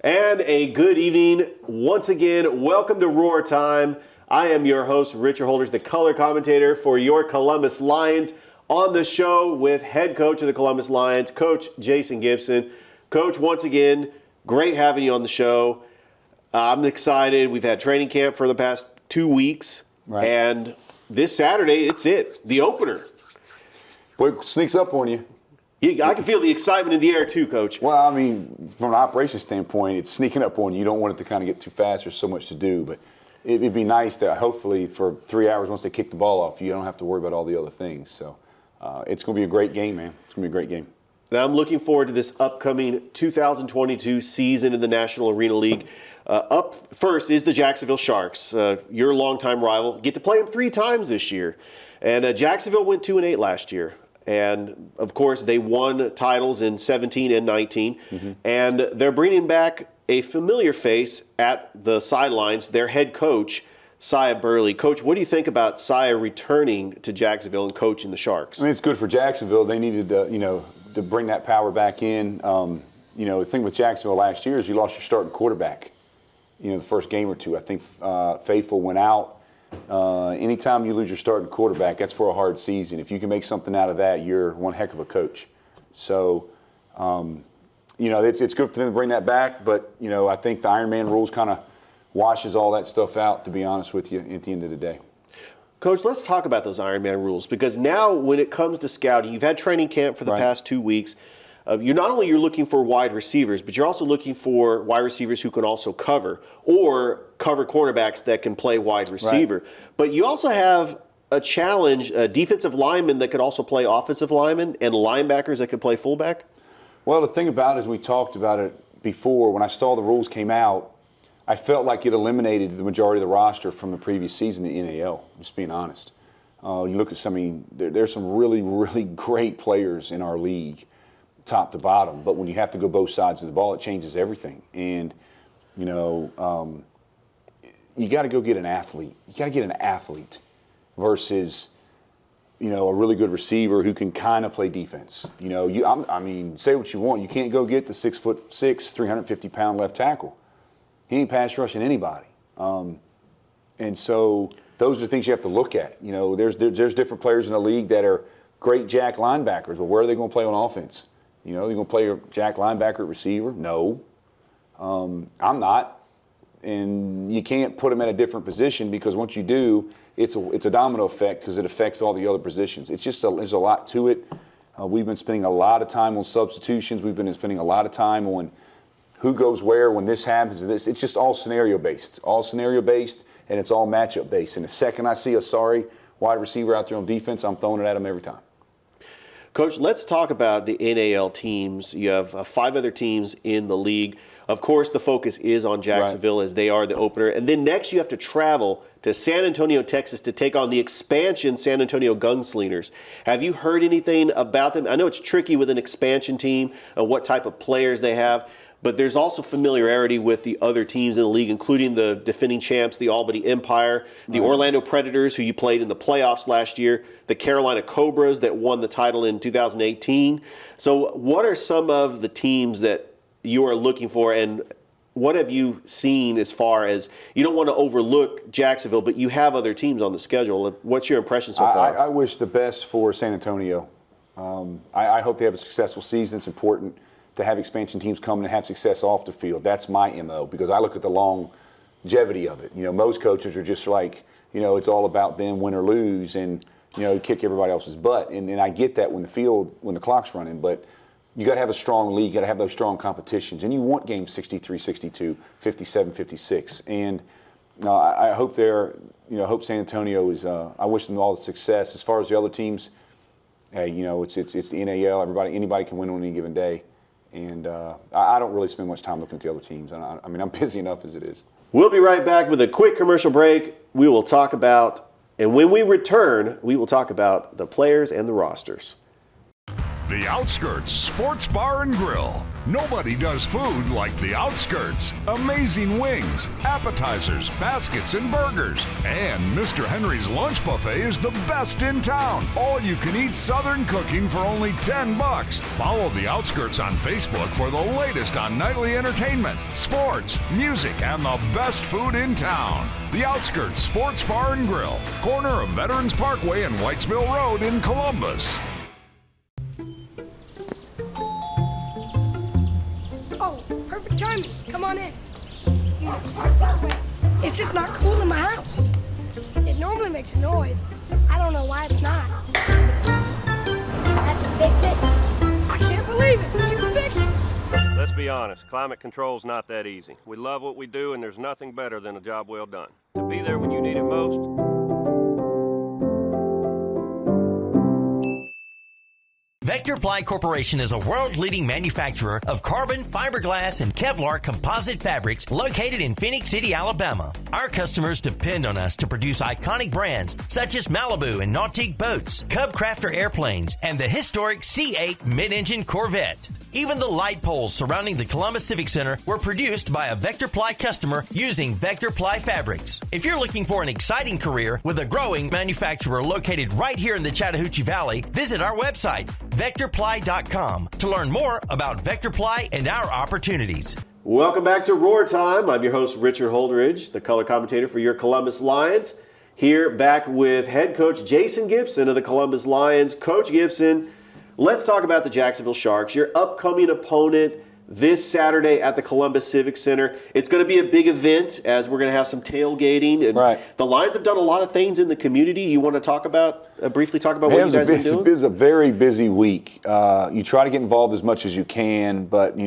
And a good evening. Once again, welcome to Roar Time. I am your host, Richard Holders, the color commentator for your Columbus Lions. On the show with head coach of the Columbus Lions, Coach Jason Gibson. Coach, once again, great having you on the show. I'm excited. We've had training camp for the past 2 weeks. Right. And this Saturday, it's the opener. Boy, it sneaks up on you. I can feel the excitement in the air too, Coach. Well, I mean, from an operations standpoint, it's sneaking up on you. You don't want it to kind of get too fast. There's so much to do. But it'd be nice that hopefully for 3 hours once they kick the ball off, you don't have to worry about all the other things. So it's going to be a great game, man. It's going to be a great game. Now I'm looking forward to this upcoming 2022 season in the National Arena League. Up first is the Jacksonville Sharks, your longtime rival. Get to play them 3 times this year. And Jacksonville went 2-8 last year. And, of course, they won titles in 17 and 19. Mm-hmm. And they're bringing back a familiar face at the sidelines, their head coach, Sia Burley. Coach, what do you think about Sia returning to Jacksonville and coaching the Sharks? I mean, it's good for Jacksonville. They needed to bring that power back in. The thing with Jacksonville last year is you lost your starting quarterback, the first game or two. I think Faithful went out. Anytime you lose your starting quarterback, that's for a hard season. If you can make something out of that, you're one heck of a coach. So, it's good for them to bring that back. But, I think the Iron Man rules kind of washes all that stuff out, to be honest with you, at the end of the day. Coach, let's talk about those Iron Man rules, because now when it comes to scouting, you've had training camp for the past 2 weeks. You're looking for wide receivers, but you're also looking for wide receivers who can also cover, or cover cornerbacks that can play wide receiver. Right. But you also have a challenge, defensive linemen that could also play offensive linemen, and linebackers that could play fullback. Well, the thing about it is, we talked about it before. When I saw the rules came out, I felt like it eliminated the majority of the roster from the previous season in the NAL, just being honest. You look at there's some really, really great players in our league, top to bottom, but when you have to go both sides of the ball, it changes everything. And, you got to go get an athlete. You got to get an athlete versus, a really good receiver who can kind of play defense. Say what you want. You can't go get the 6'6", 350-pound left tackle. He ain't pass rushing anybody. And so those are the things you have to look at. There's different players in the league that are great jack linebackers. Well, where are they going to play on offense? They're going to play a jack linebacker at receiver? No. I'm not. And you can't put them at a different position, because once you do, it's a domino effect, because it affects all the other positions. There's a lot to it. We've been spending a lot of time on substitutions. We've been spending a lot of time on who goes where when this happens. It's just all scenario-based. And it's all matchup-based. And the second I see a sorry wide receiver out there on defense, I'm throwing it at him every time. Coach, let's talk about the NAL teams. You have 5 other teams in the league. Of course, the focus is on Jacksonville, as they are the opener. And then next you have to travel to San Antonio, Texas to take on the expansion San Antonio Gunslingers. Have you heard anything about them? I know it's tricky with an expansion team and what type of players they have, but there's also familiarity with the other teams in the league, including the defending champs, the Albany Empire, the Orlando Predators, who you played in the playoffs last year, the Carolina Cobras that won the title in 2018. So what are some of the teams that you are looking for, and what have you seen as far as, you don't want to overlook Jacksonville, but you have other teams on the schedule. What's your impression so far? I wish the best for San Antonio. I hope they have a successful season. It's important to have expansion teams come and have success off the field. That's my MO, because I look at the longevity of it. Most coaches are just like, it's all about them, win or lose, and, kick everybody else's butt. And I get that when the clock's running, but you got to have a strong league, you got to have those strong competitions, and you want games 63-62, 57-56. And I hope hope San Antonio is, I wish them all the success. As far as the other teams, hey, it's the NAL, anybody can win on any given day. And I don't really spend much time looking at the other teams. I'm busy enough as it is. We'll be right back with a quick commercial break. We will talk about, and when we return, we will talk about the players and the rosters. The Outskirts Sports Bar and Grill. Nobody does food like The Outskirts. Amazing wings, appetizers, baskets, and burgers. And Mr. Henry's Lunch Buffet is the best in town. All you can eat Southern cooking for only $10. Follow The Outskirts on Facebook for the latest on nightly entertainment, sports, music, and the best food in town. The Outskirts Sports Bar and Grill, corner of Veterans Parkway and Whitesville Road in Columbus. Oh, perfect timing. Come on in. It's just not cool in my house. It normally makes a noise. I don't know why it's not. Have to fix it? I can't believe it. You fixed it. Let's be honest, climate control's not that easy. We love what we do, and there's nothing better than a job well done. To be there when you need it most. Vector Ply Corporation is a world-leading manufacturer of carbon, fiberglass, and Kevlar composite fabrics located in Phoenix City, Alabama. Our customers depend on us to produce iconic brands such as Malibu and Nautique boats, Cub Crafter airplanes, and the historic C8 mid-engine Corvette. Even the light poles surrounding the Columbus Civic Center were produced by a Vector Ply customer using Vector Ply fabrics. If you're looking for an exciting career with a growing manufacturer located right here in the Chattahoochee Valley, visit our website, VectorPly.com, to learn more about Vector Ply and our opportunities. Welcome back to Roar Time. I'm your host, Richard Holdridge, the color commentator for your Columbus Lions. Here back with head coach Jason Gibson of the Columbus Lions. Coach Gibson, let's talk about the Jacksonville Sharks, your upcoming opponent this Saturday at the Columbus Civic Center. It's going to be a big event as we're going to have some tailgating. And right. The Lions have done a lot of things in the community. You want to talk about, briefly talk about what you guys have been doing? It was a very busy week. You try to get involved as much as you can, but,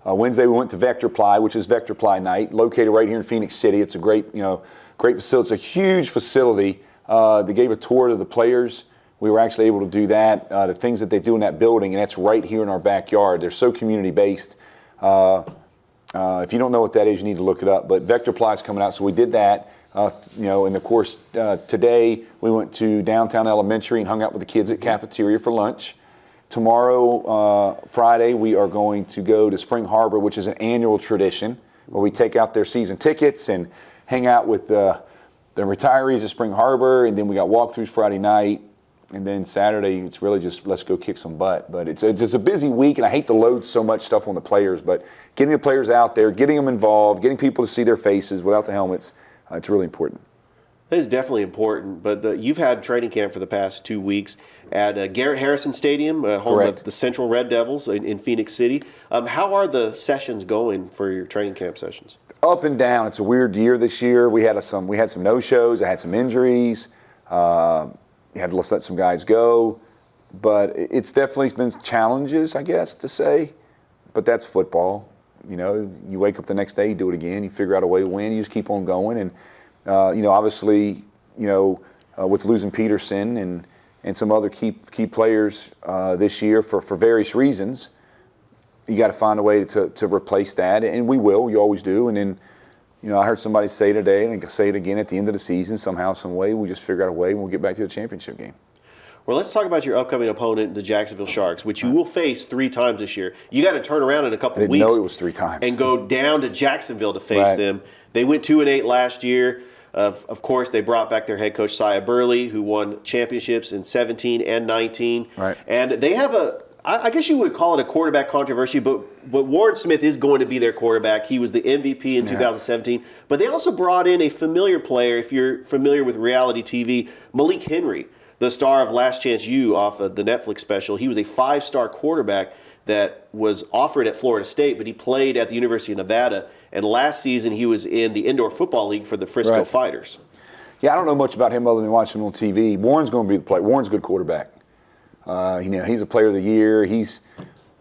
Wednesday we went to Vector Ply, which is Vector Ply Night, located right here in Phoenix City. It's a great facility. It's a huge facility. They gave a tour to the players. We were actually able to do that, the things that they do in that building, and that's right here in our backyard. They're so community-based. If you don't know what that is, you need to look it up. But Vector Ply is coming out, so we did that. And of course, today we went to downtown elementary and hung out with the kids at cafeteria for lunch. Tomorrow, Friday, we are going to go to Spring Harbor, which is an annual tradition where we take out their season tickets and hang out with the retirees at Spring Harbor, and then we got walkthroughs Friday night. And then Saturday, it's really just let's go kick some butt. But it's a busy week, and I hate to load so much stuff on the players. But getting the players out there, getting them involved, getting people to see their faces without the helmets, it's really important. It is definitely important. But you've had training camp for the past 2 weeks at Garrett Harrison Stadium, home Correct. of the Central Red Devils in Phoenix City. How are the sessions going for your training camp sessions? Up and down. It's a weird year this year. We had some no-shows. I had some injuries. You had to let some guys go, but it's definitely been challenges, I guess, to say. But that's football. You wake up the next day, you do it again, you figure out a way to win, you just keep on going. And obviously, with losing Peterson and some other key players this year for various reasons, you got to find a way to replace that, and we will. You always do. And then, I heard somebody say today, and I can say it again at the end of the season, somehow, some way, we just figure out a way and we'll get back to the championship game. Well, let's talk about your upcoming opponent, the Jacksonville Sharks, which you will face 3 times this year. You got to turn around in a couple of weeks. I didn't know it was 3 times. And go down to Jacksonville to face them. They went 2-8 last year. Of course, they brought back their head coach, Sia Burley, who won championships in 17 and 19. Right. And they have I guess you would call it a quarterback controversy, but Warren Smith is going to be their quarterback. He was the MVP in 2017. But they also brought in a familiar player, if you're familiar with reality TV, Malik Henry, the star of Last Chance U off of the Netflix special. He was a 5-star quarterback that was offered at Florida State, but he played at the University of Nevada. And last season he was in the Indoor Football League for the Frisco Fighters. Yeah, I don't know much about him other than watching him on TV. Warren's going to be the player. Warren's a good quarterback. He's a player of the year.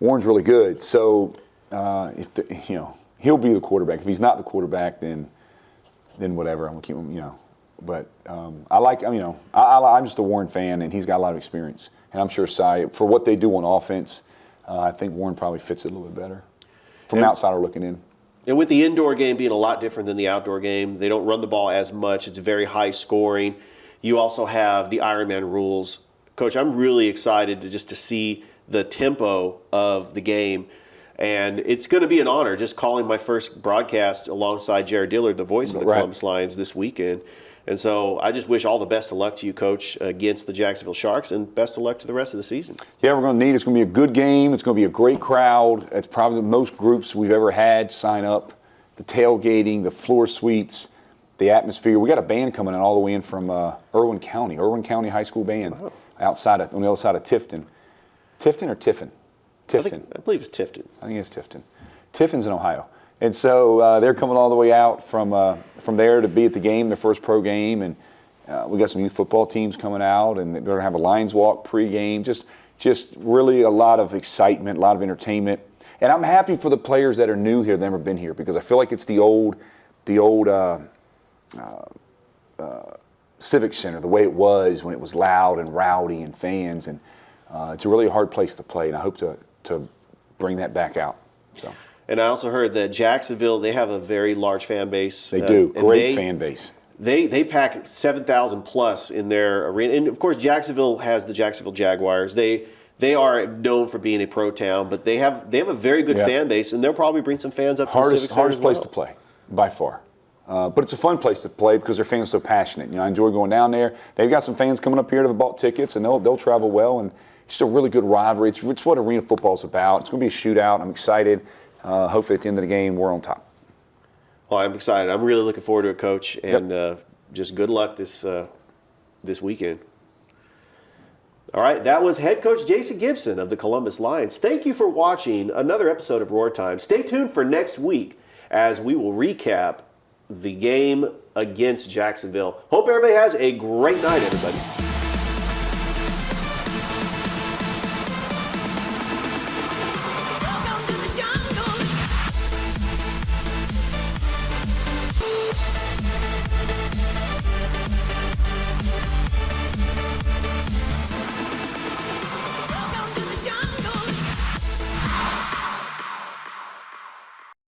Warren's really good. So, he'll be the quarterback. If he's not the quarterback, then whatever. I'm gonna keep him. But I'm just a Warren fan, and he's got a lot of experience. And I'm sure for what they do on offense, I think Warren probably fits it a little bit better from an outsider looking in. And with the indoor game being a lot different than the outdoor game, they don't run the ball as much. It's very high scoring. You also have the Ironman rules. Coach, I'm really excited to see the tempo of the game. And it's going to be an honor just calling my first broadcast alongside Jared Dillard, the voice of the Columbus Lions, this weekend. And so I just wish all the best of luck to you, Coach, against the Jacksonville Sharks, and best of luck to the rest of the season. Yeah, we're going to need. It's going to be a good game. It's going to be a great crowd. It's probably the most groups we've ever had sign up. The tailgating, the floor suites, the atmosphere. We got a band coming in all the way in from Irwin County High School band, on the other side of Tifton. Tifton or Tiffin? Tifton. I believe it's Tifton. I think it's Tifton. Tifton's in Ohio. And so they're coming all the way out from there to be at the game, their first pro game. And we got some youth football teams coming out, and they're going to have a Lions Walk pregame. Just really a lot of excitement, a lot of entertainment. And I'm happy for the players that are new here, that never been here, because I feel like it's the old Civic Center, the way it was when it was loud and rowdy and fans. And it's a really hard place to play, and I hope to bring that back out. So. And I also heard that Jacksonville, they have a very large fan base. They do. Great fan base. They pack 7,000 plus in their arena. And, of course, Jacksonville has the Jacksonville Jaguars. They are known for being a pro town, but they have a very good fan base, and they'll probably bring some fans up to the Civic Center hardest as well. place to play, by far. But it's a fun place to play because their fans are so passionate. You know, I enjoy going down there. They've got some fans coming up here that have bought tickets, and they'll travel well. And it's just a really good rivalry. It's what arena football is about. It's going to be a shootout. I'm excited. Hopefully at the end of the game, we're on top. Well, I'm excited. I'm really looking forward to it, Coach, and just good luck this weekend. All right, that was head coach Jason Gibson of the Columbus Lions. Thank you for watching another episode of Roar Time. Stay tuned for next week as we will recap the game against Jacksonville. Hope everybody has a great night, everybody.